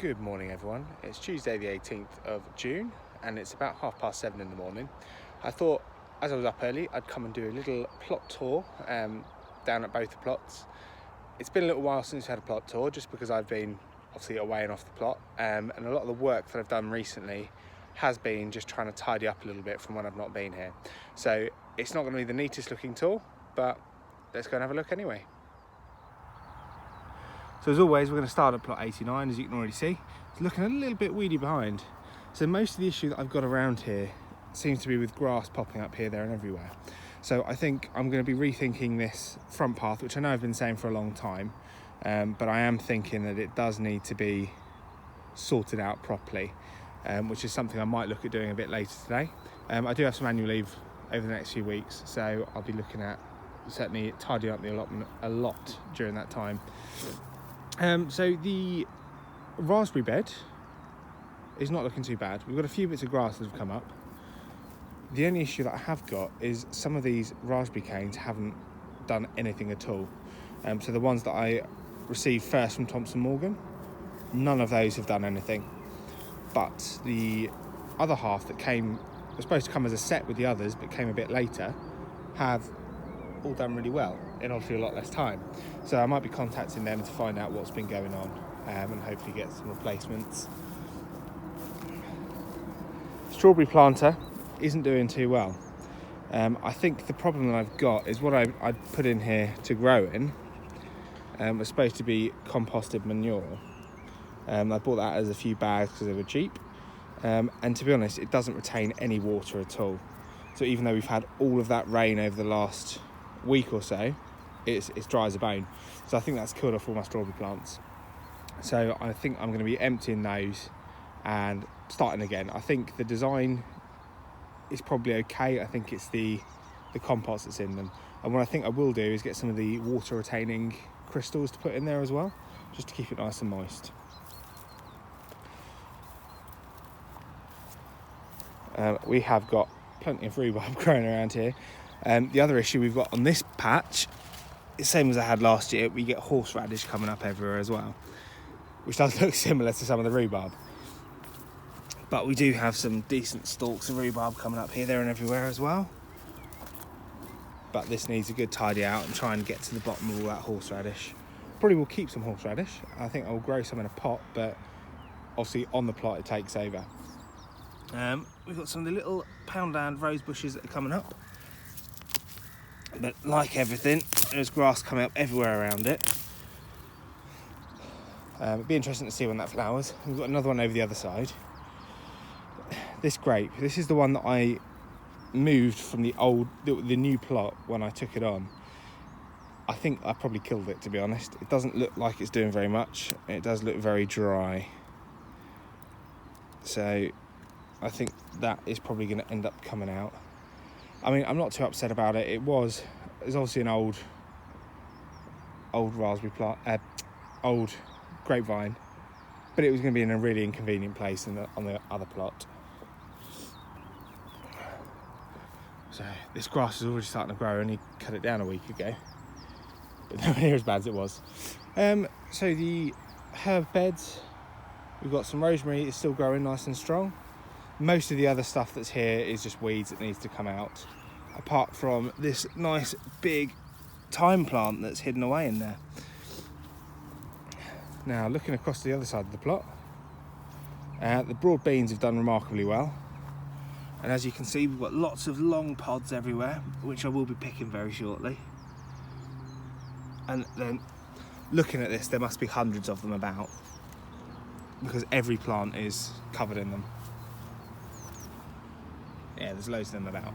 Good morning everyone, it's Tuesday the 18th of June and it's about 7:30 in the morning. I thought as I was up early I'd come and do a little plot tour down at both the plots. It's been a little while since I had a plot tour just because I've been obviously away and off the plot and a lot of the work that I've done recently has been just trying to tidy up a little bit from when I've not been here. So it's not going to be the neatest looking tour, but let's go and have a look anyway. So as always, we're going to start at plot 89, as you can already see. It's looking a little bit weedy behind. So most of the issue that I've got around here seems to be with grass popping up here, there and everywhere. So I think I'm going to be rethinking this front path, which I know I've been saying for a long time, but I am thinking that it does need to be sorted out properly, which is something I might look at doing a bit later today. I do have some annual leave over the next few weeks, so I'll be looking at certainly tidying up the allotment a lot during that time. So the raspberry bed is not looking too bad. We've got a few bits of grass that have come up. The only issue that I have got is some of these raspberry canes haven't done anything at all. So the ones that I received first from Thompson Morgan, none of those have done anything. But the other half that was supposed to come as a set with the others, but came a bit later, have all done really well in obviously a lot less time. So I might be contacting them to find out what's been going on and hopefully get some replacements. Strawberry planter isn't doing too well. I think the problem that I've got is what I put in here to grow in was supposed to be composted manure. I bought that as a few bags because they were cheap, and to be honest it doesn't retain any water at all. So even though we've had all of that rain over the last week or so, it's dry as a bone. So I think that's killed off all my strawberry plants. So I think I'm going to be emptying those and starting again. I think the design is probably okay. I think it's the compost that's in them. And what I think I will do is get some of the water retaining crystals to put in there as well, just to keep it nice and moist. We have got plenty of rhubarb growing around here. The other issue we've got on this patch is same as I had last year. We get horseradish coming up everywhere as well, which does look similar to some of the rhubarb. But we do have some decent stalks of rhubarb coming up here, there and everywhere as well. But this needs a good tidy out and try and get to the bottom of all that horseradish. Probably will keep some horseradish. I think I'll grow some in a pot, but obviously on the plot it takes over. We've got some of the little poundland rose bushes that are coming up. But like everything, there's grass coming up everywhere around it. It'd be interesting to see when that flowers. We've got another one over the other side. This grape, this is the one that I moved from the new plot when I took it on. I think I probably killed it, to be honest. It doesn't look like it's doing very much. It does look very dry. So I think that is probably going to end up coming out. I mean, I'm not too upset about it. It's obviously an old raspberry plant, old grapevine, but it was going to be in a really inconvenient place on the other plot. So this grass is already starting to grow, and he cut it down a week ago, but nowhere near as bad as it was. So the herb beds, we've got some rosemary. It's still growing nice and strong. Most of the other stuff that's here is just weeds that needs to come out, apart from this nice big thyme plant that's hidden away in there. Now looking across to the other side of the plot, the broad beans have done remarkably well, and as you can see we've got lots of long pods everywhere, which I will be picking very shortly. And then looking at this, there must be hundreds of them about, because every plant is covered in them. Yeah, there's loads of them about.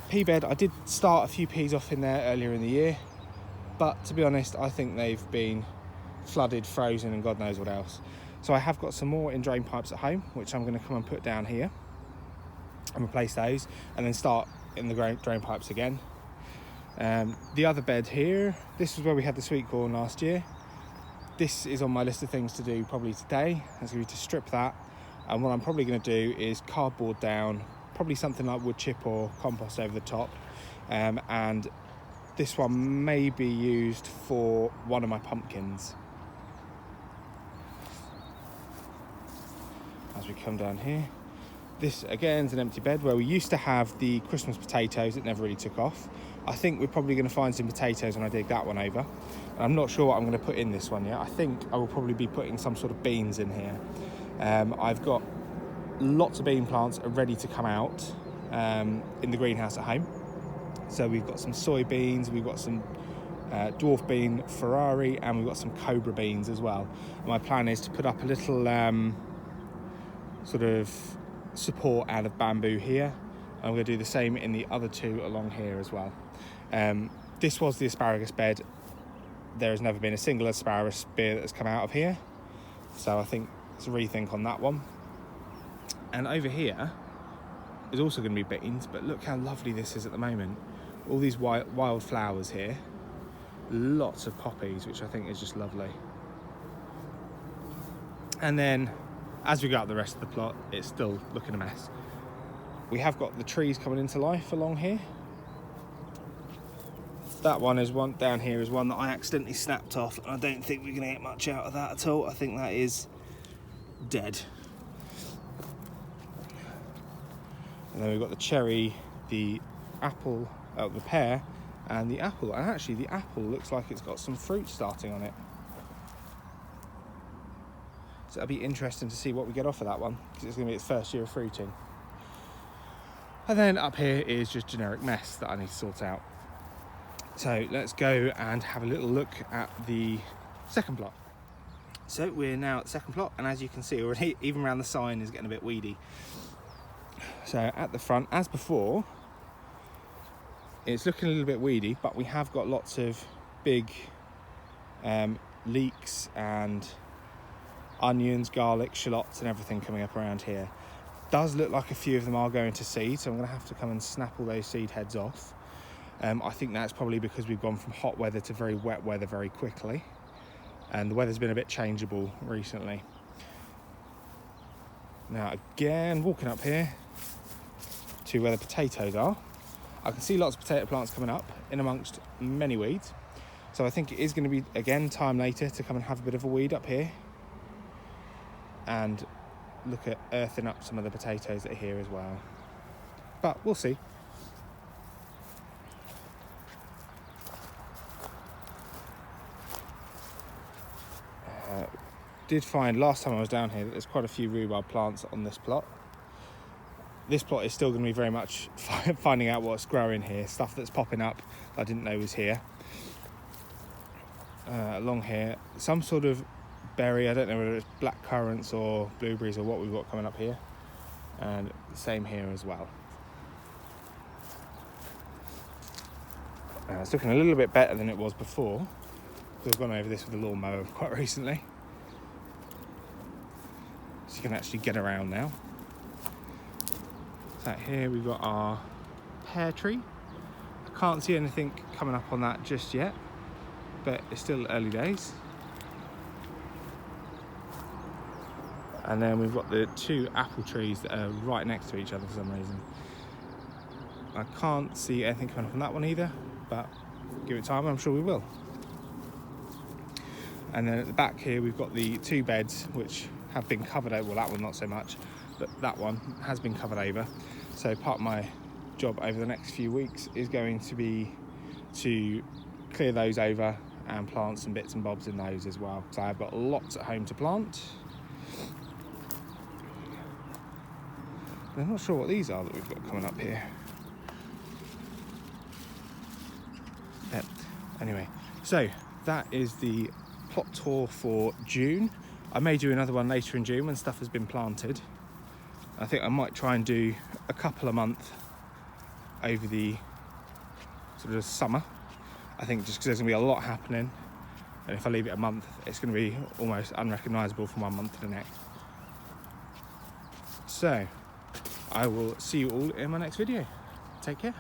Pea bed, I did start a few peas off in there earlier in the year, but to be honest, I think they've been flooded, frozen, and God knows what else. So I have got some more in drain pipes at home, which I'm going to come and put down here and replace those, and then start in the drain pipes again. The other bed here, this is where we had the sweet corn last year. This is on my list of things to do probably today. I'm going to strip that. And what I'm probably going to do is cardboard down, probably something like wood chip or compost over the top. And this one may be used for one of my pumpkins. as we come down here. This again is an empty bed where we used to have the Christmas potatoes that never really took off. I think we're probably going to find some potatoes when I dig that one over. And I'm not sure what I'm going to put in this one yet. I think I will probably be putting some sort of beans in here. I've got lots of bean plants are ready to come out in the greenhouse at home. So we've got some soybeans, we've got some dwarf bean Ferrari, and we've got some cobra beans as well. And my plan is to put up a little sort of support out of bamboo here. I'm going to do the same in the other two along here as well. This was the asparagus bed. There has never been a single asparagus spear that has come out of here, so I think it's a rethink on that one. And over here is also going to be beans, but look how lovely this is at the moment. All these wild flowers here, lots of poppies, which I think is just lovely. And then as we go up the rest of the plot, it's still looking a mess. We have got the trees coming into life along here. That one is one down here is one that I accidentally snapped off, and I don't think we're going to get much out of that at all. I think that is dead. And then we've got the cherry, the apple, the pear, and the apple. And actually the apple looks like it's got some fruit starting on it. So it'll be interesting to see what we get off of that one, because it's going to be its first year of fruiting. And then up here is just generic mess that I need to sort out. So let's go and have a little look at the second plot. So we're now at the second plot, and as you can see already, even around the sign is getting a bit weedy. So at the front, as before, it's looking a little bit weedy, but we have got lots of big leeks and onions, garlic, shallots and everything coming up around here. Does look like a few of them are going to seed, so I'm going to have to come and snap all those seed heads off. I think that's probably because we've gone from hot weather to very wet weather very quickly, and the weather's been a bit changeable recently. Now again, walking up here to where the potatoes are, I can see lots of potato plants coming up in amongst many weeds, so I think it is going to be again time later to come and have a bit of a weed up here and look at earthing up some of the potatoes that are here as well, but we'll see. Did find last time I was down here that there's quite a few rhubarb plants on this plot. This plot is still going to be very much finding out what's growing here, stuff that's popping up that I didn't know was here. Along here, some sort of berry, I don't know whether it's black currants or blueberries or what we've got coming up here, and the same here as well. It's looking a little bit better than it was before. We've gone over this with a lawnmower quite recently, so you can actually get around now. So here we've got our pear tree. I can't see anything coming up on that just yet, but it's still early days. And then we've got the two apple trees that are right next to each other for some reason. I can't see anything coming up on that one either, but give it time, I'm sure we will. And then at the back here we've got the two beds which have been covered over. Well, that one not so much, but that one has been covered over. So part of my job over the next few weeks is going to be to clear those over and plant some bits and bobs in those as well. So I've got lots at home to plant. I'm not sure what these are that we've got coming up here. Yeah. Anyway, so that is the plot tour for June. I may do another one later in June when stuff has been planted. I think I might try and do a couple a month over the sort of summer. I think just because there's going to be a lot happening, and if I leave it a month, it's going to be almost unrecognisable from one month to the next. So I will see you all in my next video. Take care.